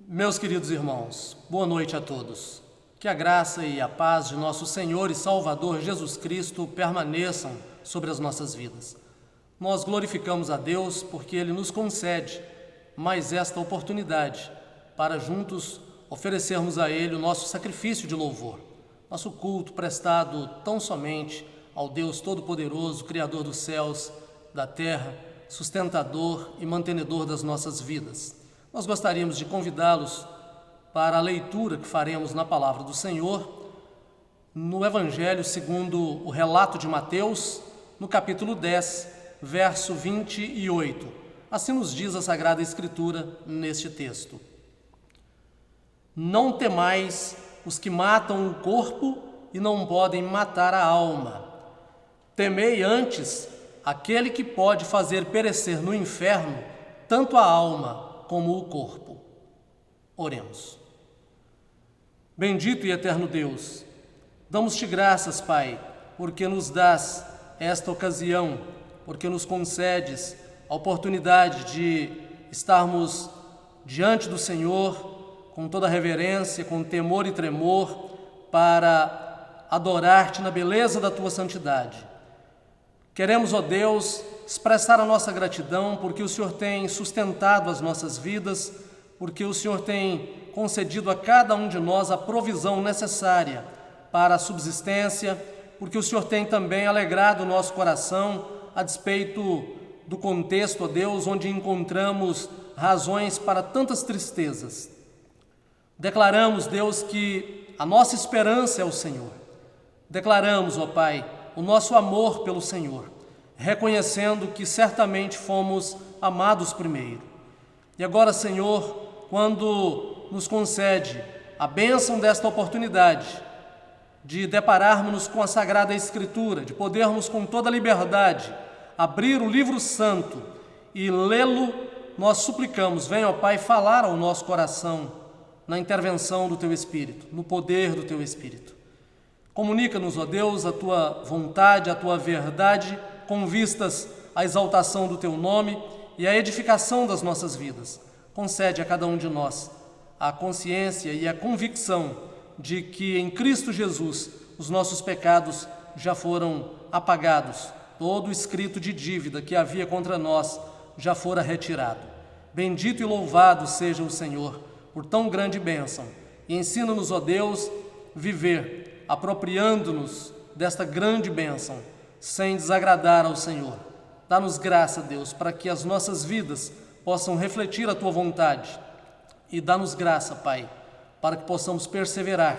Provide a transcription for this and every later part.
Meus queridos irmãos, boa noite a todos. Que a graça e a paz de nosso Senhor e Salvador Jesus Cristo permaneçam sobre as nossas vidas. Nós glorificamos a Deus porque Ele nos concede mais esta oportunidade para juntos oferecermos a Ele o nosso sacrifício de louvor, nosso culto prestado tão somente ao Deus Todo-Poderoso, Criador dos céus, da terra, sustentador e mantenedor das nossas vidas. Nós gostaríamos de convidá-los para a leitura que faremos na Palavra do Senhor, no Evangelho segundo o relato de Mateus, no capítulo 10, verso 28. Assim nos diz a Sagrada Escritura neste texto. Não temais os que matam o corpo e não podem matar a alma. Temei antes aquele que pode fazer perecer no inferno tanto a alma como o corpo. Oremos. Bendito e eterno Deus, damos-te graças, Pai, porque nos dás esta ocasião, porque nos concedes a oportunidade de estarmos diante do Senhor com toda reverência, com temor e tremor, para adorar-te na beleza da tua santidade. Queremos, ó Deus, expressar a nossa gratidão porque o Senhor tem sustentado as nossas vidas, porque o Senhor tem concedido a cada um de nós a provisão necessária para a subsistência, porque o Senhor tem também alegrado o nosso coração a despeito do contexto, ó Deus, onde encontramos razões para tantas tristezas. Declaramos, Deus, que a nossa esperança é o Senhor. Declaramos, ó Pai, o nosso amor pelo Senhor, reconhecendo que certamente fomos amados primeiro. E agora, Senhor, quando nos concede a bênção desta oportunidade de depararmos-nos com a Sagrada Escritura, de podermos com toda liberdade abrir o livro santo e lê-lo, nós suplicamos, venha, ó Pai, falar ao nosso coração na intervenção do Teu Espírito, no poder do Teu Espírito. Comunica-nos, ó Deus, a Tua vontade, a Tua verdade, com vistas à exaltação do Teu nome e à edificação das nossas vidas. Concede a cada um de nós a consciência e a convicção de que em Cristo Jesus os nossos pecados já foram apagados, todo o escrito de dívida que havia contra nós já fora retirado. Bendito e louvado seja o Senhor por tão grande bênção e ensina-nos, ó Deus, viver apropriando-nos desta grande bênção sem desagradar ao Senhor. Dá-nos graça, Deus, para que as nossas vidas possam refletir a Tua vontade e dá-nos graça, Pai, para que possamos perseverar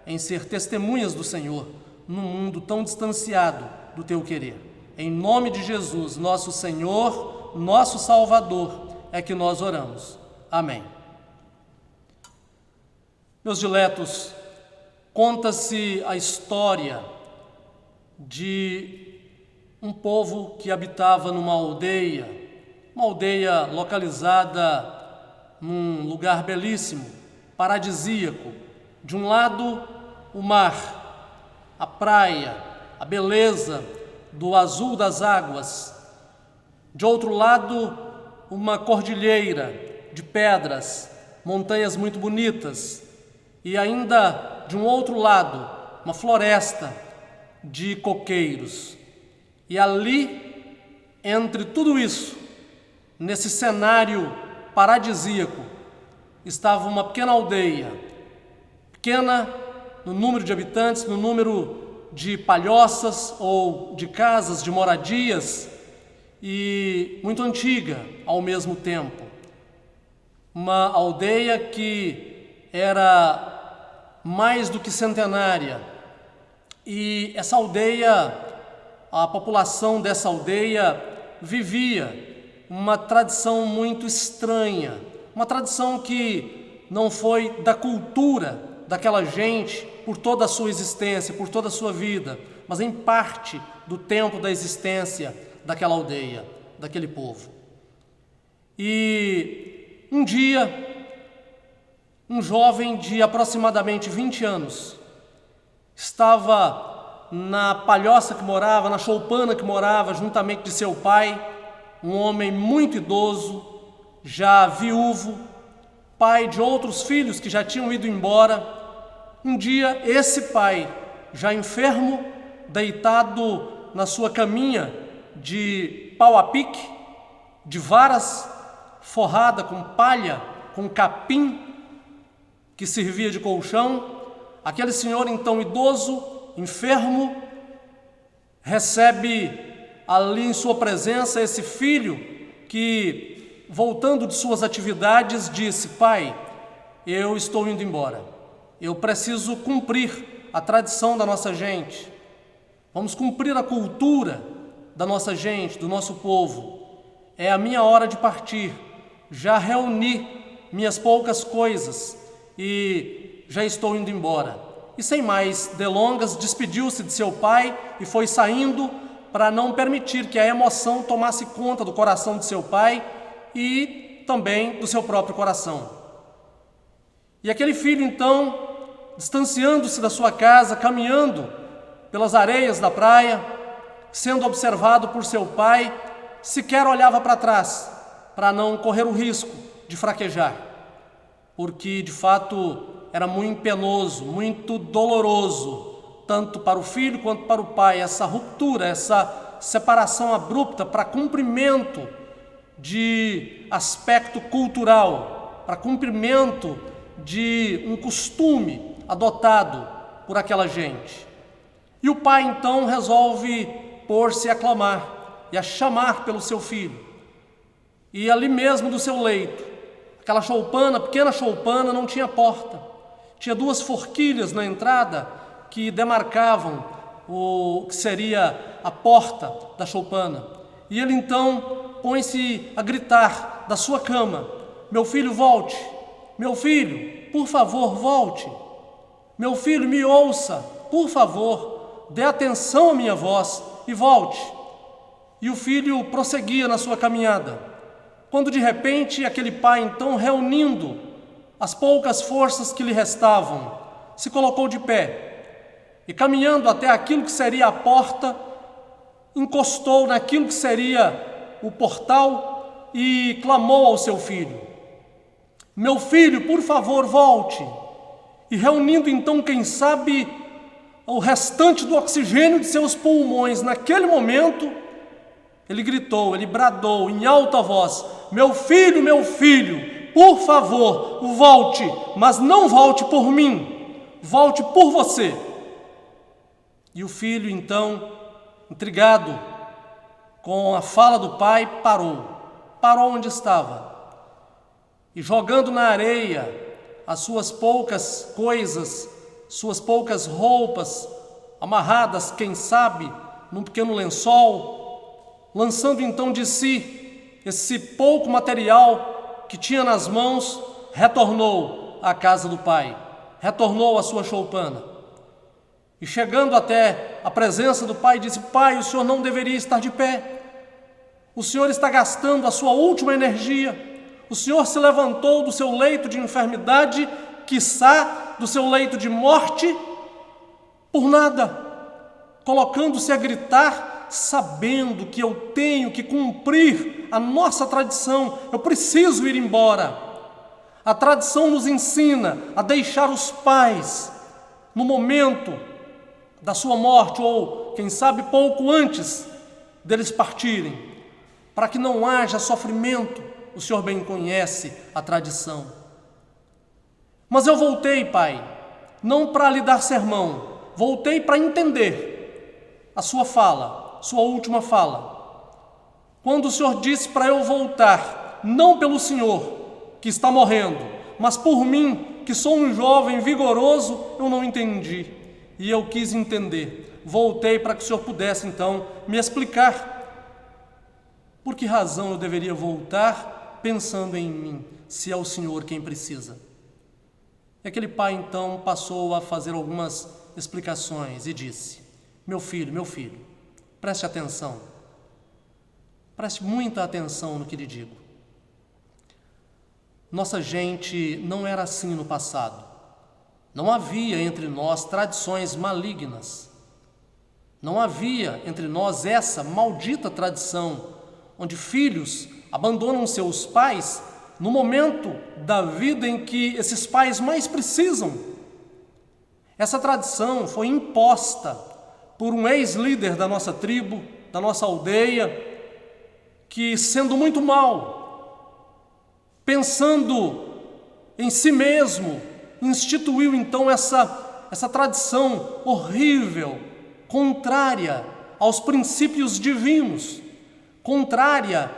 em ser testemunhas do Senhor num mundo tão distanciado do Teu querer. Em nome de Jesus, nosso Senhor, nosso Salvador, é que nós oramos. Amém. Meus diletos, conta-se a história de um povo que habitava numa aldeia localizada num lugar belíssimo, paradisíaco. De um lado, o mar, a praia, a beleza do azul das águas. De outro lado, uma cordilheira de pedras, montanhas muito bonitas. E ainda, de um outro lado, uma floresta de coqueiros. E ali, entre tudo isso, nesse cenário paradisíaco, estava uma pequena aldeia, pequena no número de habitantes, no número de palhoças ou de casas, de moradias, e muito antiga ao mesmo tempo. Uma aldeia que era mais do que centenária, e essa aldeia, a população dessa aldeia vivia uma tradição muito estranha, uma tradição que não foi da cultura daquela gente por toda a sua existência, por toda a sua vida, mas em parte do tempo da existência daquela aldeia, daquele povo. E um dia, um jovem de aproximadamente 20 anos estava na palhoça que morava, na choupana que morava, juntamente de seu pai, um homem muito idoso, já viúvo, pai de outros filhos que já tinham ido embora. Um dia, esse pai, já enfermo, deitado na sua caminha de pau a pique, de varas, forrada com palha, com capim, que servia de colchão, aquele senhor então idoso, enfermo, recebe ali em sua presença esse filho que, voltando de suas atividades, disse: pai, eu estou indo embora, eu preciso cumprir a tradição da nossa gente, vamos cumprir a cultura da nossa gente, do nosso povo, é a minha hora de partir, já reuni minhas poucas coisas e já estou indo embora. E sem mais delongas, despediu-se de seu pai e foi saindo para não permitir que a emoção tomasse conta do coração de seu pai e também do seu próprio coração. E aquele filho então, distanciando-se da sua casa, caminhando pelas areias da praia, sendo observado por seu pai, sequer olhava para trás, para não correr o risco de fraquejar, porque de fato era muito penoso, muito doloroso, tanto para o filho quanto para o pai, essa ruptura, essa separação abrupta para cumprimento de aspecto cultural, para cumprimento de um costume adotado por aquela gente. E o pai então resolve pôr-se a clamar e a chamar pelo seu filho. E ali mesmo do seu leito, aquela choupana, pequena choupana, não tinha porta. Tinha duas forquilhas na entrada que demarcavam o que seria a porta da choupana. E ele então põe-se a gritar da sua cama: meu filho, volte! Meu filho, por favor, volte! Meu filho, me ouça! Por favor, dê atenção à minha voz e volte! E o filho prosseguia na sua caminhada, quando de repente aquele pai então, reunindo as poucas forças que lhe restavam, se colocou de pé e, caminhando até aquilo que seria a porta, encostou naquilo que seria o portal e clamou ao seu filho: meu filho, por favor, volte! E reunindo então, quem sabe, o restante do oxigênio de seus pulmões, naquele momento, ele gritou, ele bradou em alta voz: meu filho, por favor, volte, mas não volte por mim, volte por você. E o filho então, intrigado com a fala do pai, parou onde estava e, jogando na areia as suas poucas coisas, suas poucas roupas, amarradas, quem sabe, num pequeno lençol, lançando então de si esse pouco material que tinha nas mãos, retornou à casa do pai, retornou à sua choupana. E chegando até a presença do pai, disse: pai, o senhor não deveria estar de pé, o senhor está gastando a sua última energia, o senhor se levantou do seu leito de enfermidade, quiçá do seu leito de morte, por nada, colocando-se a gritar, sabendo que eu tenho que cumprir a nossa tradição, eu preciso ir embora. A tradição nos ensina a deixar os pais no momento da sua morte, ou quem sabe pouco antes deles partirem, para que não haja sofrimento. O senhor bem conhece a tradição. Mas eu voltei, pai, não para lhe dar sermão, voltei para entender a sua fala, sua última fala. Quando o senhor disse para eu voltar, não pelo senhor que está morrendo, mas por mim, que sou um jovem vigoroso, eu não entendi. E eu quis entender. Voltei para que o senhor pudesse então me explicar por que razão eu deveria voltar pensando em mim, se é o senhor quem precisa. E aquele pai então passou a fazer algumas explicações e disse: meu filho, preste atenção, preste muita atenção no que lhe digo. Nossa gente não era assim no passado. Não havia entre nós tradições malignas. Não havia entre nós essa maldita tradição, onde filhos abandonam seus pais no momento da vida em que esses pais mais precisam. Essa tradição foi imposta por um ex-líder da nossa tribo, da nossa aldeia, que, sendo muito mau, pensando em si mesmo, instituiu então essa tradição horrível, contrária aos princípios divinos, contrária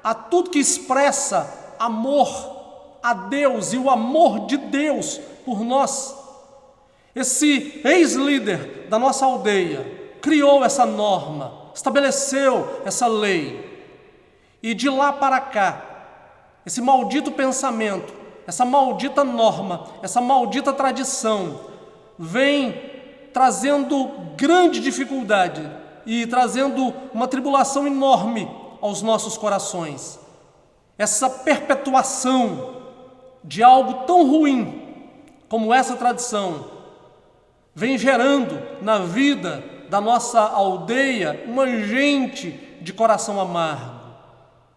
a tudo que expressa amor a Deus e o amor de Deus por nós. Esse ex-líder da nossa aldeia criou essa norma, estabeleceu essa lei. E de lá para cá, esse maldito pensamento, essa maldita norma, essa maldita tradição vem trazendo grande dificuldade e trazendo uma tribulação enorme aos nossos corações. Essa perpetuação de algo tão ruim como essa tradição vem gerando na vida da nossa aldeia uma gente de coração amargo,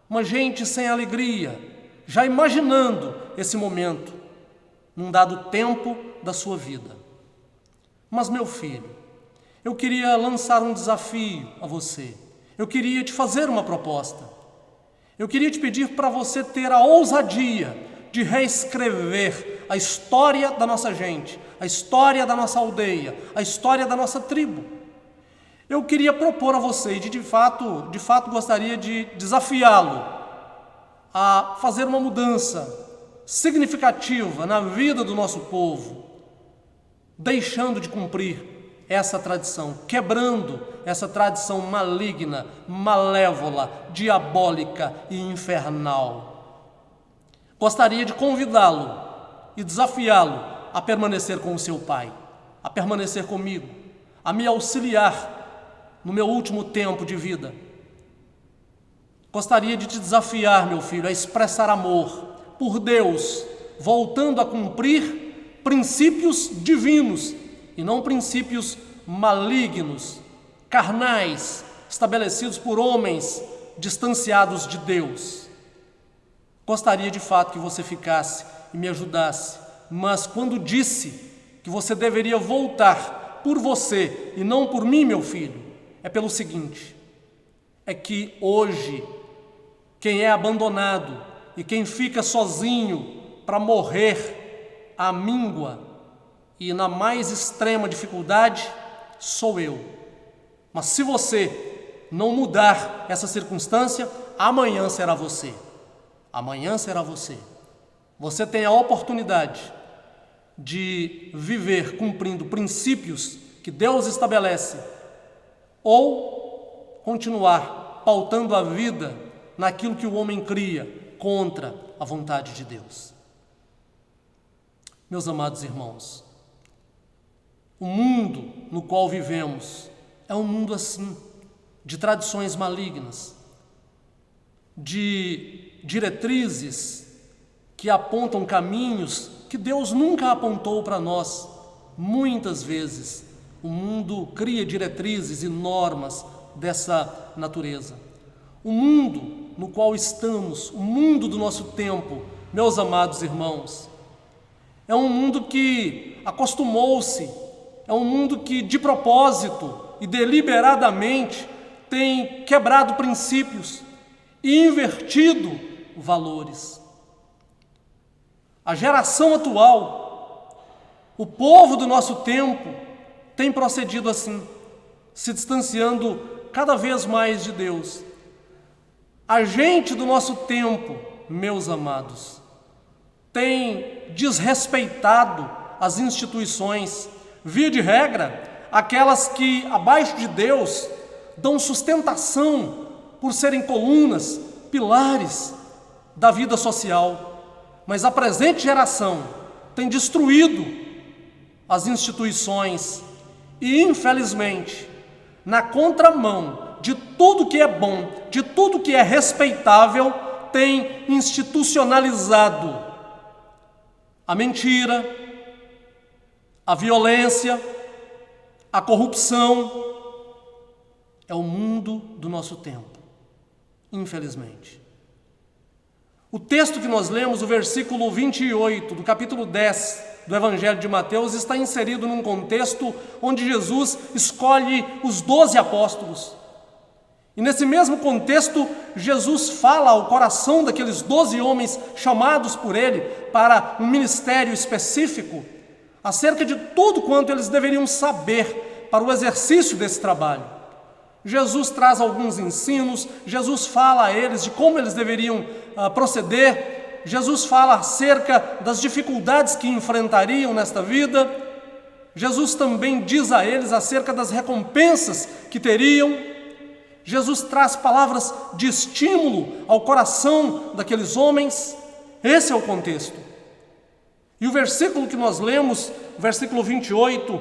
uma gente sem alegria, já imaginando esse momento, num dado tempo da sua vida. Mas, meu filho, eu queria lançar um desafio a você. Eu queria te fazer uma proposta. Eu queria te pedir para você ter a ousadia de reescrever a história da nossa gente, a história da nossa aldeia, a história da nossa tribo. Eu queria propor a você, e de fato gostaria de desafiá-lo a fazer uma mudança significativa na vida do nosso povo, deixando de cumprir essa tradição, quebrando essa tradição maligna, malévola, diabólica e infernal. Gostaria de convidá-lo e desafiá-lo a permanecer com o seu pai, a permanecer comigo, a me auxiliar no meu último tempo de vida. Gostaria de te desafiar, meu filho, a expressar amor por Deus, voltando a cumprir princípios divinos e não princípios malignos, carnais, estabelecidos por homens distanciados de Deus. Gostaria de fato que você ficasse e me ajudasse, mas quando disse que você deveria voltar por você e não por mim, meu filho, é pelo seguinte: é que hoje quem é abandonado e quem fica sozinho para morrer à míngua e na mais extrema dificuldade sou eu. Mas se você não mudar essa circunstância, amanhã será você. Amanhã será você. Você tem a oportunidade de viver cumprindo princípios que Deus estabelece, ou continuar pautando a vida naquilo que o homem cria contra a vontade de Deus. Meus amados irmãos, o mundo no qual vivemos é um mundo assim, de tradições malignas, de diretrizes que apontam caminhos que Deus nunca apontou para nós. Muitas vezes o mundo cria diretrizes e normas dessa natureza. O mundo no qual estamos, o mundo do nosso tempo, meus amados irmãos, é um mundo que acostumou-se, é um mundo que de propósito e deliberadamente tem quebrado princípios e invertido valores. A geração atual, o povo do nosso tempo, tem procedido assim, se distanciando cada vez mais de Deus. A gente do nosso tempo, meus amados, tem desrespeitado as instituições, via de regra, aquelas que, abaixo de Deus, dão sustentação por serem colunas, pilares da vida social. Mas a presente geração tem destruído as instituições e, infelizmente, na contramão de tudo que é bom, de tudo que é respeitável, tem institucionalizado a mentira, a violência, a corrupção. É o mundo do nosso tempo, infelizmente. O texto que nós lemos, o versículo 28 do capítulo 10 do Evangelho de Mateus, está inserido num contexto onde Jesus escolhe os 12 apóstolos. E nesse mesmo contexto, Jesus fala ao coração daqueles 12 homens chamados por ele para um ministério específico, acerca de tudo quanto eles deveriam saber para o exercício desse trabalho. Jesus traz alguns ensinos, Jesus fala a eles de como eles deveriam proceder, Jesus fala acerca das dificuldades que enfrentariam nesta vida, Jesus também diz a eles acerca das recompensas que teriam, Jesus traz palavras de estímulo ao coração daqueles homens. Esse é o contexto. E o versículo que nós lemos, o versículo 28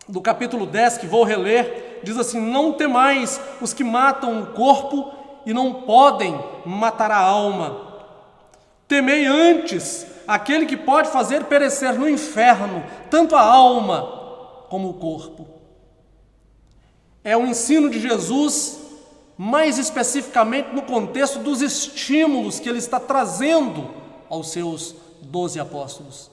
do capítulo 10, que vou reler, diz assim: não temais os que matam o corpo e não podem matar a alma. Temei antes aquele que pode fazer perecer no inferno tanto a alma como o corpo. É o ensino de Jesus, mais especificamente no contexto dos estímulos que ele está trazendo aos seus 12 apóstolos,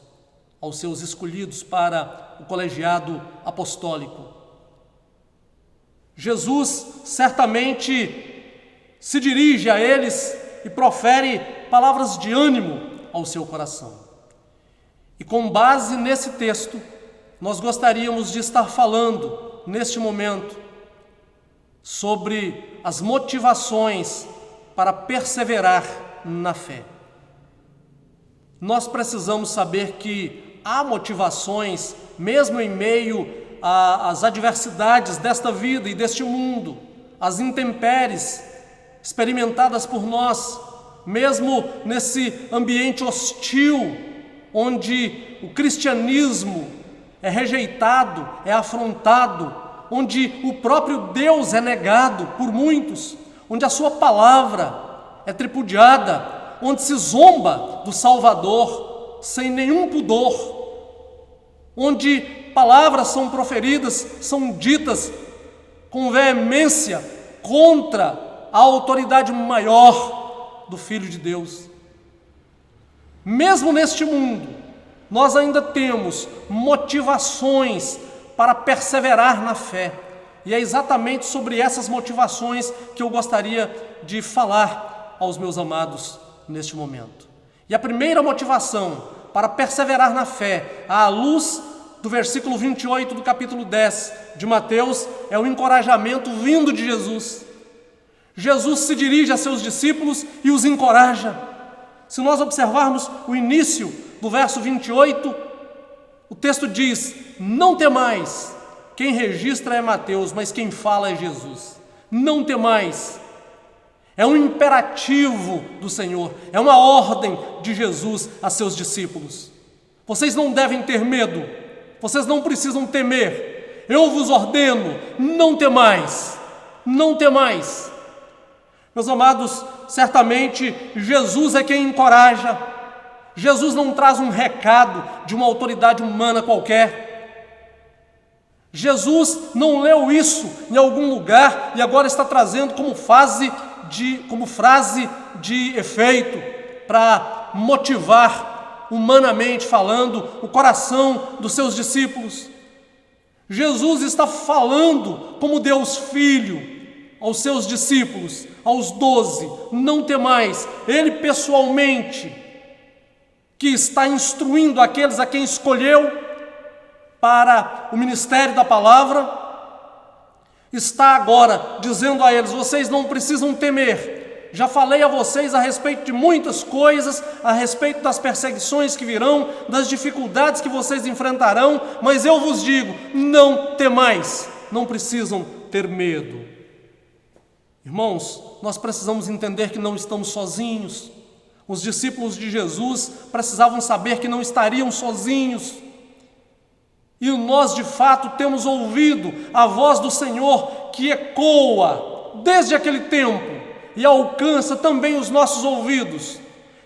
aos seus escolhidos para o colegiado apostólico. Jesus certamente se dirige a eles e profere palavras de ânimo ao seu coração. E com base nesse texto, nós gostaríamos de estar falando, neste momento, sobre as motivações para perseverar na fé. Nós precisamos saber que há motivações, mesmo em meio às adversidades desta vida e deste mundo, as intempéries experimentadas por nós, mesmo nesse ambiente hostil, onde o cristianismo é rejeitado, é afrontado, onde o próprio Deus é negado por muitos, onde a sua palavra é tripudiada, onde se zomba do Salvador sem nenhum pudor, onde palavras são proferidas, são ditas com veemência contra a autoridade maior do Filho de Deus. Mesmo neste mundo, nós ainda temos motivações para perseverar na fé. E é exatamente sobre essas motivações que eu gostaria de falar aos meus amados neste momento. E a primeira motivação para perseverar na fé, à luz do versículo 28 do capítulo 10 de Mateus, é o encorajamento vindo de Jesus. Jesus se dirige a seus discípulos e os encoraja. Se nós observarmos o início do verso 28, o texto diz: não temais. Quem registra é Mateus, mas quem fala é Jesus. Não temais. É um imperativo do Senhor, é uma ordem de Jesus a seus discípulos. Vocês não devem ter medo, vocês não precisam temer. Eu vos ordeno, não temais, não temais. Meus amados, certamente Jesus é quem encoraja. Jesus não traz um recado de uma autoridade humana qualquer. Jesus não leu isso em algum lugar e agora está trazendo como frase de efeito para motivar, humanamente falando, o coração dos seus discípulos. Jesus está falando como Deus Filho aos seus discípulos, aos 12, não temais. Ele pessoalmente, que está instruindo aqueles a quem escolheu para o ministério da palavra, está agora dizendo a eles: vocês não precisam temer. Já falei a vocês a respeito de muitas coisas, a respeito das perseguições que virão, das dificuldades que vocês enfrentarão, mas eu vos digo, não temais, não precisam ter medo. Irmãos, nós precisamos entender que não estamos sozinhos. Os discípulos de Jesus precisavam saber que não estariam sozinhos. E nós, de fato, temos ouvido a voz do Senhor que ecoa desde aquele tempo e alcança também os nossos ouvidos,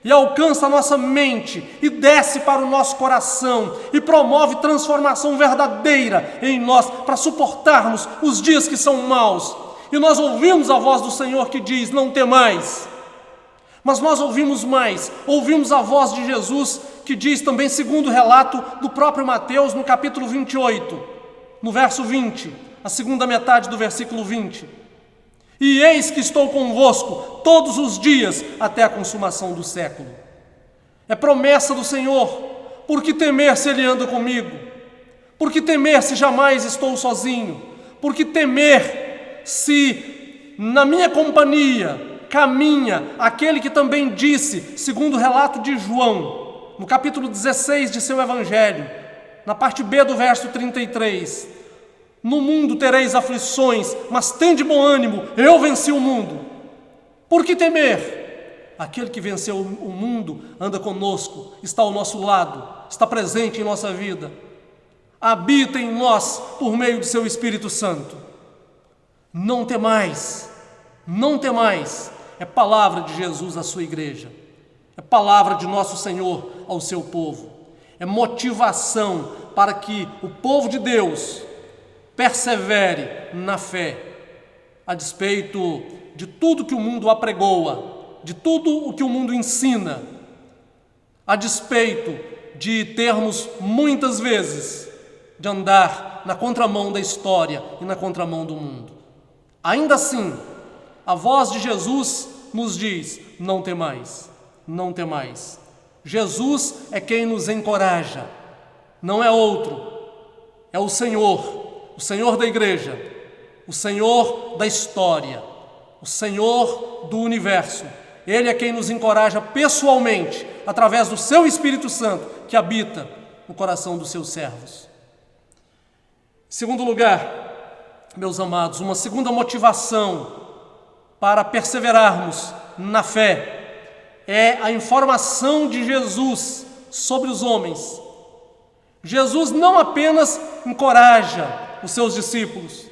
e alcança a nossa mente e desce para o nosso coração e promove transformação verdadeira em nós para suportarmos os dias que são maus. E nós ouvimos a voz do Senhor que diz: não temais. Mas nós ouvimos mais, ouvimos a voz de Jesus, que diz também, segundo o relato do próprio Mateus, no capítulo 28, no verso 20, a segunda metade do versículo 20. E eis que estou convosco todos os dias até a consumação do século. É promessa do Senhor. Por que temer se Ele anda comigo? Por que temer se jamais estou sozinho? Por que temer se na minha companhia caminha aquele que também disse, segundo o relato de João, no capítulo 16 de seu Evangelho, na parte B do verso 33, no mundo tereis aflições, mas tende bom ânimo, eu venci o mundo. Por que temer? Aquele que venceu o mundo anda conosco, está ao nosso lado, está presente em nossa vida, habita em nós por meio do seu Espírito Santo. Não temais, não temais, é palavra de Jesus à sua igreja, é palavra de nosso Senhor ao seu povo, é motivação para que o povo de Deus persevere na fé, a despeito de tudo que o mundo apregoa, de tudo o que o mundo ensina, a despeito de termos muitas vezes de andar na contramão da história e na contramão do mundo. Ainda assim, a voz de Jesus nos diz: não temais, não temais. Jesus é quem nos encoraja, não é outro, é o Senhor da igreja, o Senhor da história, o Senhor do universo. Ele é quem nos encoraja pessoalmente, através do seu Espírito Santo, que habita no coração dos seus servos. Em segundo lugar, meus amados, uma segunda motivação para perseverarmos na fé é a informação de Jesus sobre os homens. Jesus não apenas encoraja os seus discípulos,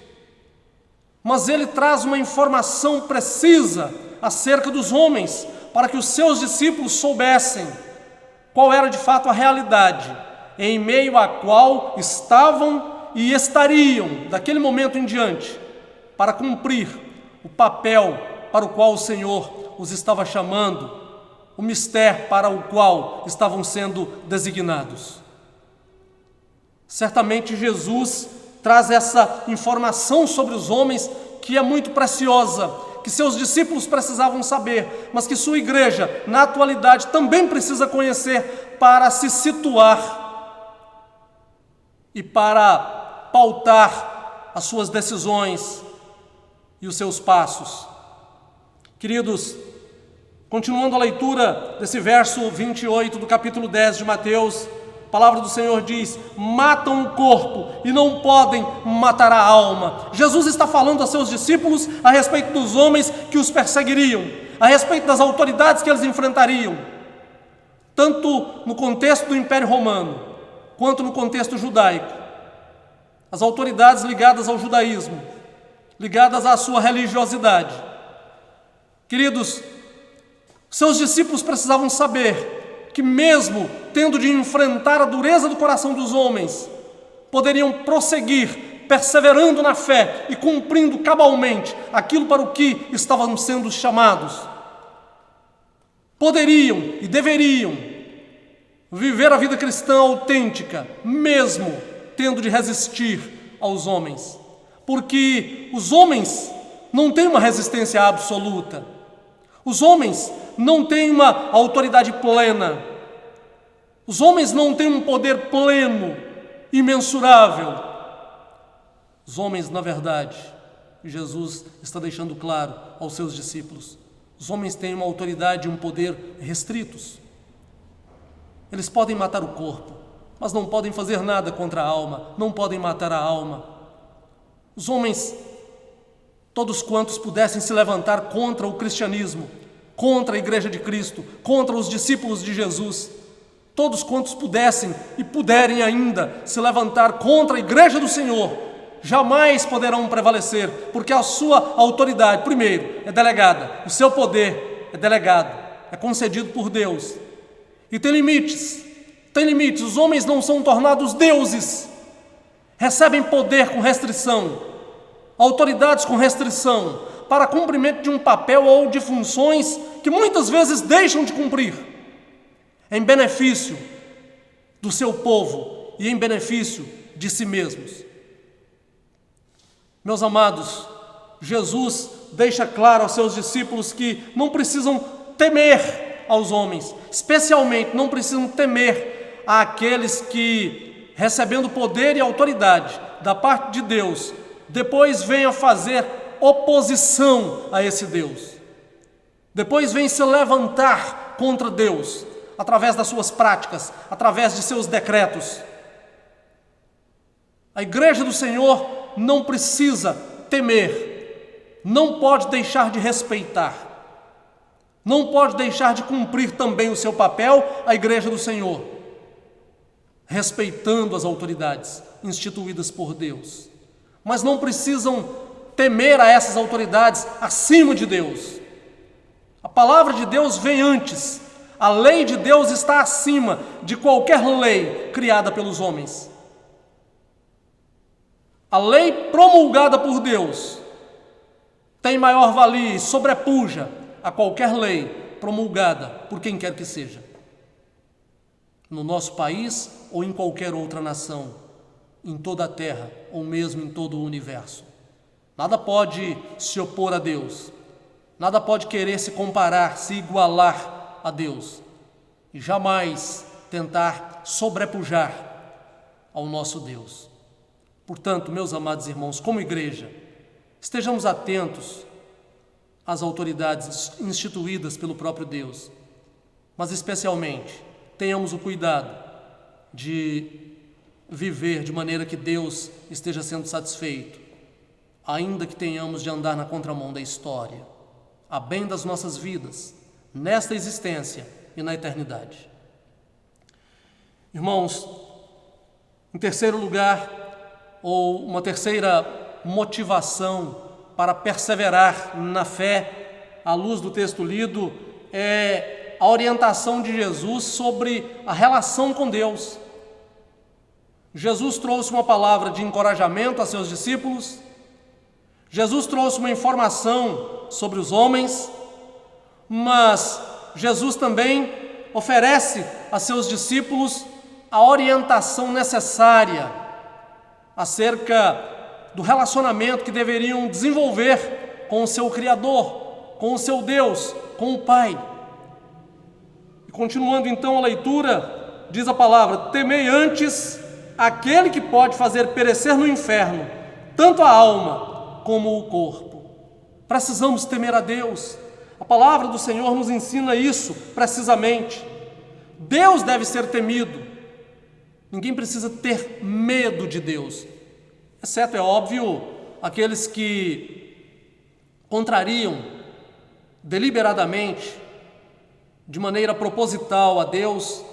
mas ele traz uma informação precisa acerca dos homens, para que os seus discípulos soubessem qual era de fato a realidade em meio à qual estavam e estariam daquele momento em diante, para cumprir o papel para o qual o Senhor os estava chamando, o mistério para o qual estavam sendo designados. Certamente Jesus traz essa informação sobre os homens que é muito preciosa, que seus discípulos precisavam saber, mas que sua igreja, na atualidade, também precisa conhecer para se situar e para pautar as suas decisões e os seus passos. Queridos, continuando a leitura desse verso 28 do capítulo 10 de Mateus, a palavra do Senhor diz: matam o corpo e não podem matar a alma. Jesus está falando a seus discípulos a respeito dos homens que os perseguiriam, a respeito das autoridades que eles enfrentariam, tanto no contexto do Império Romano, quanto no contexto judaico. As autoridades ligadas ao judaísmo, ligadas à sua religiosidade. Queridos, seus discípulos precisavam saber que mesmo tendo de enfrentar a dureza do coração dos homens, poderiam prosseguir, perseverando na fé e cumprindo cabalmente aquilo para o que estavam sendo chamados. Poderiam e deveriam viver a vida cristã autêntica, mesmo tendo de resistir aos homens, porque os homens não têm uma resistência absoluta, os homens não têm uma autoridade plena, os homens não têm um poder pleno, imensurável. Os homens, na verdade, Jesus está deixando claro aos seus discípulos, os homens têm uma autoridade e um poder restritos. Eles podem matar o corpo, mas não podem fazer nada contra a alma, não podem matar a alma. Os homens, todos quantos pudessem se levantar contra o cristianismo, contra a igreja de Cristo, contra os discípulos de Jesus, todos quantos pudessem e puderem ainda se levantar contra a igreja do Senhor, jamais poderão prevalecer, porque a sua autoridade, primeiro, é delegada, o seu poder é delegado, é concedido por Deus, e tem limites, os homens não são tornados deuses, recebem poder com restrição, autoridades com restrição, para cumprimento de um papel ou de funções que muitas vezes deixam de cumprir, em benefício do seu povo e em benefício de si mesmos. Meus amados, Jesus deixa claro aos seus discípulos que não precisam temer aos homens, especialmente não precisam temer àqueles que, recebendo poder e autoridade da parte de Deus, depois venham fazer oposição a esse Deus. Depois vem se levantar contra Deus, através das suas práticas, através de seus decretos. A igreja do Senhor não precisa temer, não pode deixar de respeitar, não pode deixar de cumprir também o seu papel, a igreja do Senhor, respeitando as autoridades instituídas por Deus. Mas não precisam temer a essas autoridades acima de Deus. A palavra de Deus vem antes. A lei de Deus está acima de qualquer lei criada pelos homens. A lei promulgada por Deus tem maior valia e sobrepuja a qualquer lei promulgada por quem quer que seja, no nosso país ou em qualquer outra nação, em toda a terra ou mesmo em todo o universo. Nada pode se opor a Deus, nada pode querer se comparar, se igualar a Deus e jamais tentar sobrepujar ao nosso Deus. Portanto, meus amados irmãos, como igreja, estejamos atentos às autoridades instituídas pelo próprio Deus, mas especialmente tenhamos o cuidado de viver de maneira que Deus esteja sendo satisfeito, ainda que tenhamos de andar na contramão da história, a bem das nossas vidas, nesta existência e na eternidade. Irmãos, em terceiro lugar, ou uma terceira motivação para perseverar na fé, à luz do texto lido, é a orientação de Jesus sobre a relação com Deus. Jesus trouxe uma palavra de encorajamento a seus discípulos, Jesus trouxe uma informação sobre os homens, mas Jesus também oferece a seus discípulos a orientação necessária acerca do relacionamento que deveriam desenvolver com o seu Criador, com o seu Deus, com o Pai. E continuando então a leitura, diz a palavra: temei antes aquele que pode fazer perecer no inferno tanto a alma como o corpo. Precisamos temer a Deus. A palavra do Senhor nos ensina isso precisamente. Deus deve ser temido. Ninguém precisa ter medo de Deus, exceto, é óbvio, aqueles que contrariam deliberadamente, de maneira proposital a Deus,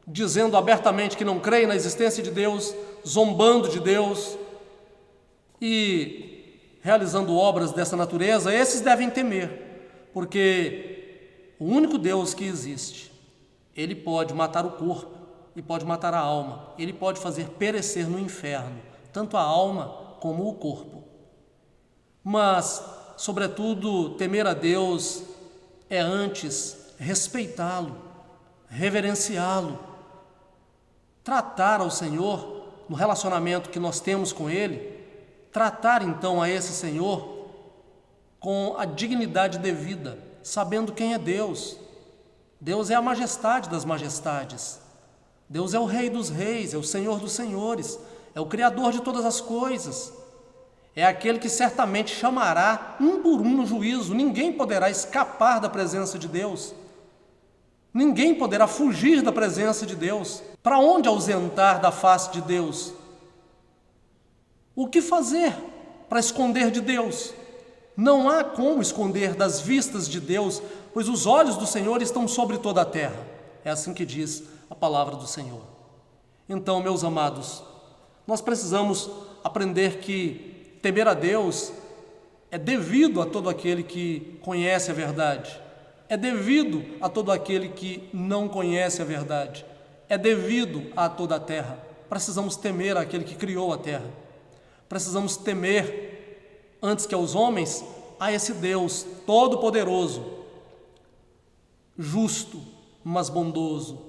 dizendo abertamente que não creem na existência de Deus, zombando de Deus e realizando obras dessa natureza. Esses devem temer, porque o único Deus que existe, Ele pode matar o corpo e pode matar a alma, Ele pode fazer perecer no inferno tanto a alma como o corpo. Mas, sobretudo, temer a Deus é antes respeitá-lo, reverenciá-lo, tratar ao Senhor no relacionamento que nós temos com Ele, tratar então a esse Senhor com a dignidade devida, sabendo quem é Deus. Deus é a majestade das majestades, Deus é o Rei dos reis, é o Senhor dos senhores, é o Criador de todas as coisas, é aquele que certamente chamará um por um no juízo. Ninguém poderá escapar da presença de Deus, ninguém poderá fugir da presença de Deus. Para onde ausentar da face de Deus? O que fazer para esconder de Deus? Não há como esconder das vistas de Deus, pois os olhos do Senhor estão sobre toda a terra. É assim que diz a palavra do Senhor. Então, meus amados, nós precisamos aprender que temer a Deus é devido a todo aquele que conhece a verdade, é devido a todo aquele que não conhece a verdade, é devido a toda a terra. Precisamos temer aquele que criou a terra, precisamos temer, antes que aos homens, a esse Deus Todo-Poderoso, justo, mas bondoso,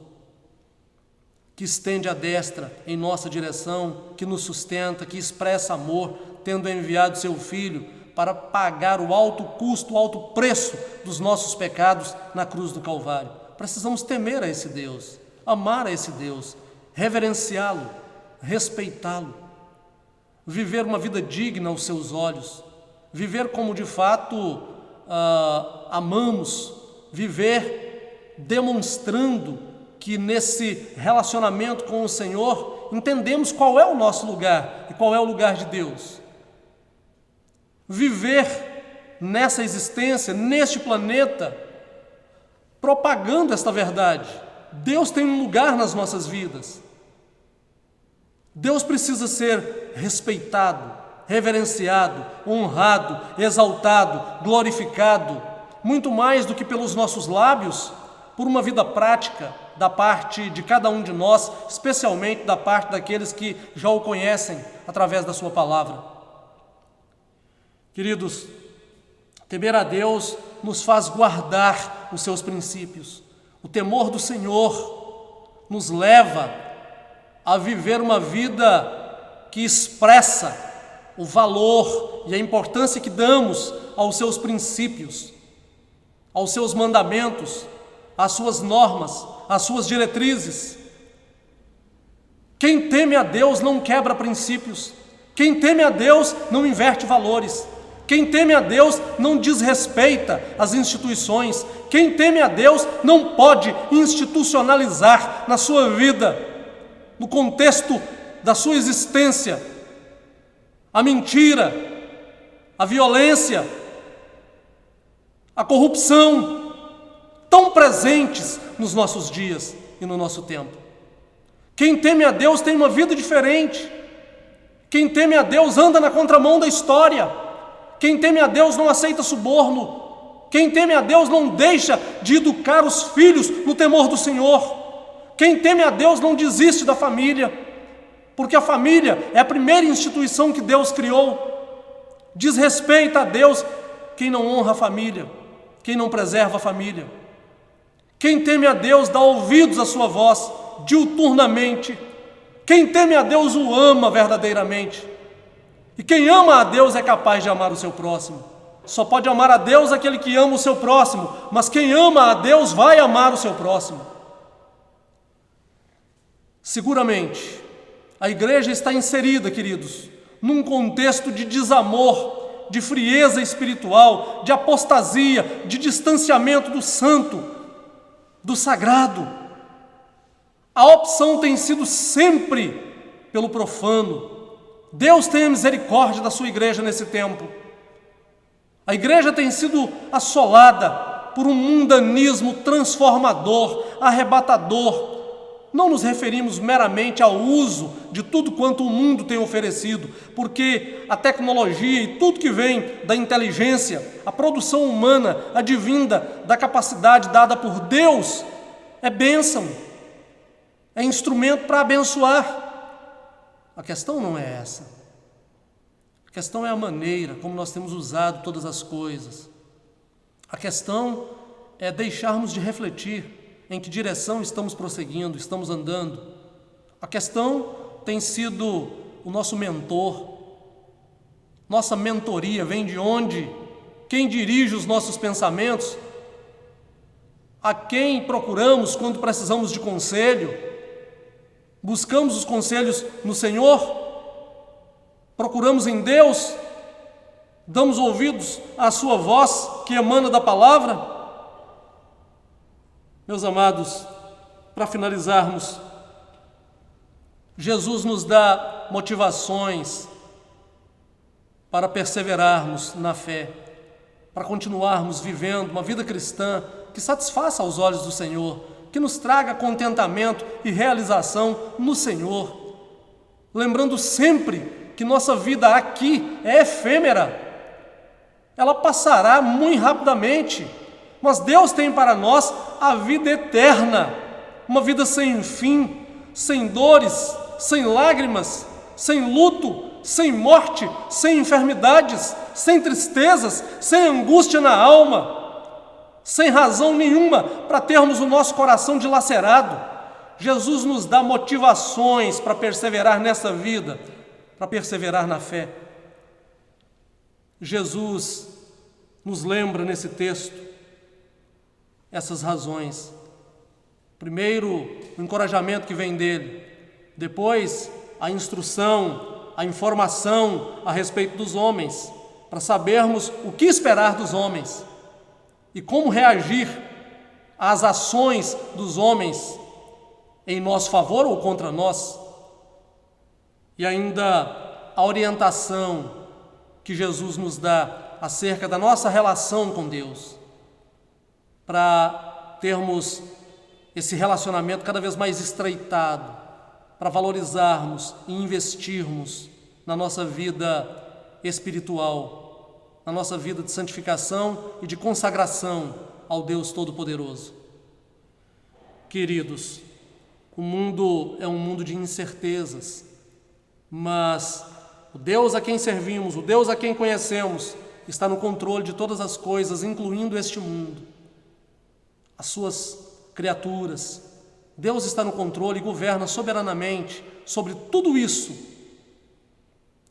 que estende a destra em nossa direção, que nos sustenta, que expressa amor, tendo enviado seu Filho para pagar o alto custo, o alto preço dos nossos pecados na cruz do Calvário. Precisamos temer a esse Deus, amar a esse Deus, reverenciá-lo, respeitá-lo, viver uma vida digna aos seus olhos, viver como de fato amamos, viver demonstrando que nesse relacionamento com o Senhor entendemos qual é o nosso lugar e qual é o lugar de Deus. Viver nessa existência, neste planeta, propagando esta verdade. Deus tem um lugar nas nossas vidas. Deus precisa ser respeitado, reverenciado, honrado, exaltado, glorificado, muito mais do que pelos nossos lábios, por uma vida prática da parte de cada um de nós, especialmente da parte daqueles que já o conhecem através da sua palavra. Queridos, temer a Deus nos faz guardar os seus princípios. O temor do Senhor nos leva a viver uma vida que expressa o valor e a importância que damos aos seus princípios, aos seus mandamentos, às suas normas, às suas diretrizes. Quem teme a Deus não quebra princípios. Quem teme a Deus não inverte valores. Quem teme a Deus não desrespeita as instituições. Quem teme a Deus não pode institucionalizar na sua vida, no contexto da sua existência, a mentira, a violência, a corrupção, tão presentes nos nossos dias e no nosso tempo. Quem teme a Deus tem uma vida diferente. Quem teme a Deus anda na contramão da história. Quem teme a Deus não aceita suborno. Quem teme a Deus não deixa de educar os filhos no temor do Senhor. Quem teme a Deus não desiste da família, porque a família é a primeira instituição que Deus criou. Desrespeita a Deus quem não honra a família, quem não preserva a família. Quem teme a Deus dá ouvidos à sua voz diuturnamente. Quem teme a Deus o ama verdadeiramente. E quem ama a Deus é capaz de amar o seu próximo. Só pode amar a Deus aquele que ama o seu próximo, mas quem ama a Deus vai amar o seu próximo. Seguramente, a igreja está inserida, queridos, num contexto de desamor, de frieza espiritual, de apostasia, de distanciamento do santo, do sagrado. A opção tem sido sempre pelo profano. Deus tenha misericórdia da sua igreja nesse tempo. A igreja tem sido assolada por um mundanismo transformador, arrebatador. Não nos referimos meramente ao uso de tudo quanto o mundo tem oferecido, porque a tecnologia e tudo que vem da inteligência, a produção humana advinda da capacidade dada por Deus, é bênção, é instrumento para abençoar. A questão não é essa. A questão é a maneira como nós temos usado todas as coisas. A questão é deixarmos de refletir em que direção estamos prosseguindo, estamos andando. A questão tem sido o nosso mentor. Nossa mentoria vem de onde? Quem dirige os nossos pensamentos? A quem procuramos quando precisamos de conselho? Buscamos os conselhos no Senhor? Procuramos em Deus? Damos ouvidos à sua voz que emana da palavra? Meus amados, para finalizarmos, Jesus nos dá motivações para perseverarmos na fé, para continuarmos vivendo uma vida cristã que satisfaça aos olhos do Senhor, que nos traga contentamento e realização no Senhor, lembrando sempre que nossa vida aqui é efêmera, ela passará muito rapidamente, mas Deus tem para nós a vida eterna, uma vida sem fim, sem dores, sem lágrimas, sem luto, sem morte, sem enfermidades, sem tristezas, sem angústia na alma. sem razão nenhuma para termos o nosso coração dilacerado. Jesus nos dá motivações para perseverar nessa vida, para perseverar na fé. Jesus nos lembra nesse texto essas razões. Primeiro, o encorajamento que vem dele. Depois, a instrução, a informação a respeito dos homens, para sabermos o que esperar dos homens e como reagir às ações dos homens em nosso favor ou contra nós. E ainda a orientação que Jesus nos dá acerca da nossa relação com Deus, para termos esse relacionamento cada vez mais estreitado, para valorizarmos e investirmos na nossa vida espiritual, na nossa vida de santificação e de consagração ao Deus Todo-Poderoso. Queridos, o mundo é um mundo de incertezas, mas o Deus a quem servimos, o Deus a quem conhecemos, está no controle de todas as coisas, incluindo este mundo, as suas criaturas. Deus está no controle e governa soberanamente sobre tudo isso,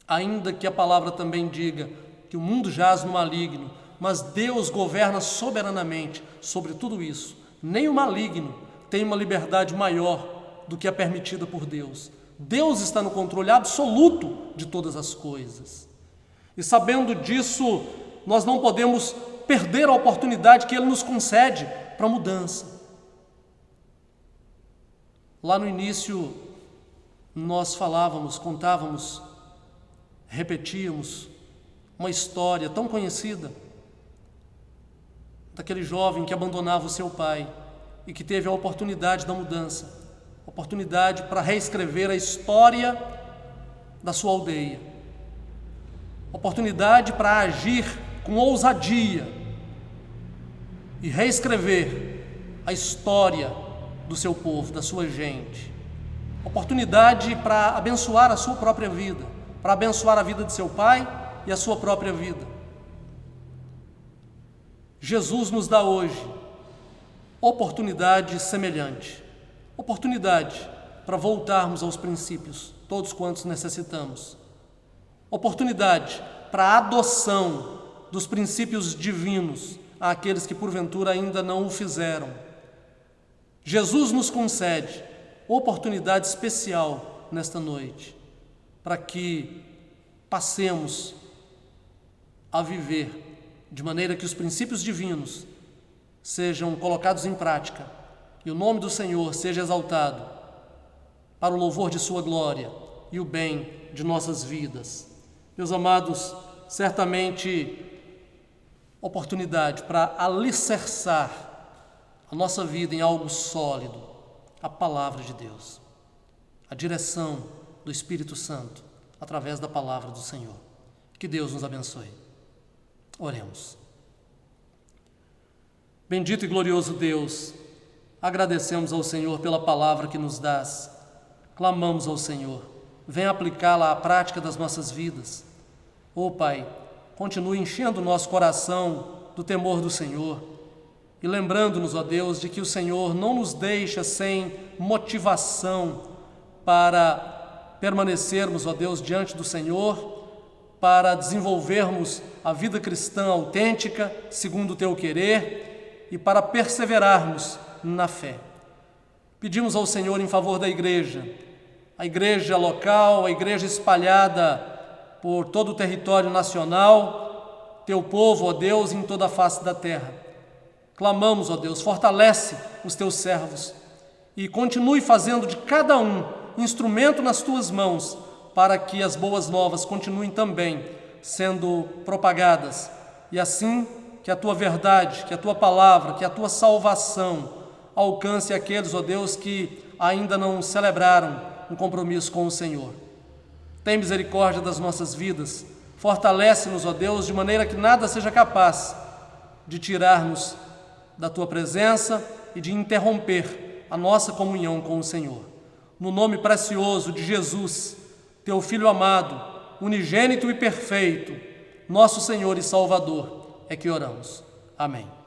ainda que a palavra também diga que o mundo jaz no maligno, mas Deus governa soberanamente sobre tudo isso. Nem o maligno tem uma liberdade maior do que a permitida por Deus. Deus está no controle absoluto de todas as coisas. E sabendo disso, nós não podemos perder a oportunidade que Ele nos concede para a mudança. Lá no início, nós falávamos, contávamos, repetíamos uma história tão conhecida daquele jovem que abandonava o seu pai e que teve a oportunidade da mudança, oportunidade para reescrever a história da sua aldeia, oportunidade para agir com ousadia e reescrever a história do seu povo, da sua gente, oportunidade para abençoar a sua própria vida, para abençoar a vida de seu pai e a sua própria vida. Jesus nos dá hoje oportunidade semelhante, oportunidade para voltarmos aos princípios, todos quantos necessitamos, oportunidade para a adoção dos princípios divinos àqueles que porventura ainda não o fizeram. Jesus nos concede oportunidade especial nesta noite para que passemos a viver de maneira que os princípios divinos sejam colocados em prática e o nome do Senhor seja exaltado para o louvor de sua glória e o bem de nossas vidas. Meus amados, certamente oportunidade para alicerçar a nossa vida em algo sólido, a palavra de Deus, a direção do Espírito Santo através da palavra do Senhor. Que Deus nos abençoe. Oremos. Bendito e glorioso Deus, agradecemos ao Senhor pela palavra que nos dás. Clamamos ao Senhor, venha aplicá-la à prática das nossas vidas. Ó Pai, continue enchendo o nosso coração do temor do Senhor e lembrando-nos, ó Deus, de que o Senhor não nos deixa sem motivação para permanecermos, ó Deus, diante do Senhor, para desenvolvermos a vida cristã autêntica, segundo o Teu querer, e para perseverarmos na fé. Pedimos ao Senhor em favor da igreja, a igreja local, a igreja espalhada por todo o território nacional, Teu povo, ó Deus, em toda a face da terra. Clamamos, ó Deus, fortalece os Teus servos e continue fazendo de cada um instrumento nas Tuas mãos para que as boas novas continuem também sendo propagadas e assim que a Tua verdade, que a Tua palavra, que a Tua salvação alcance aqueles, ó Deus, que ainda não celebraram um compromisso com o Senhor. Tem misericórdia das nossas vidas, fortalece-nos, ó Deus, de maneira que nada seja capaz de tirar-nos da Tua presença e de interromper a nossa comunhão com o Senhor. No nome precioso de Jesus, Teu Filho amado, unigênito e perfeito, nosso Senhor e Salvador, é que oramos. Amém.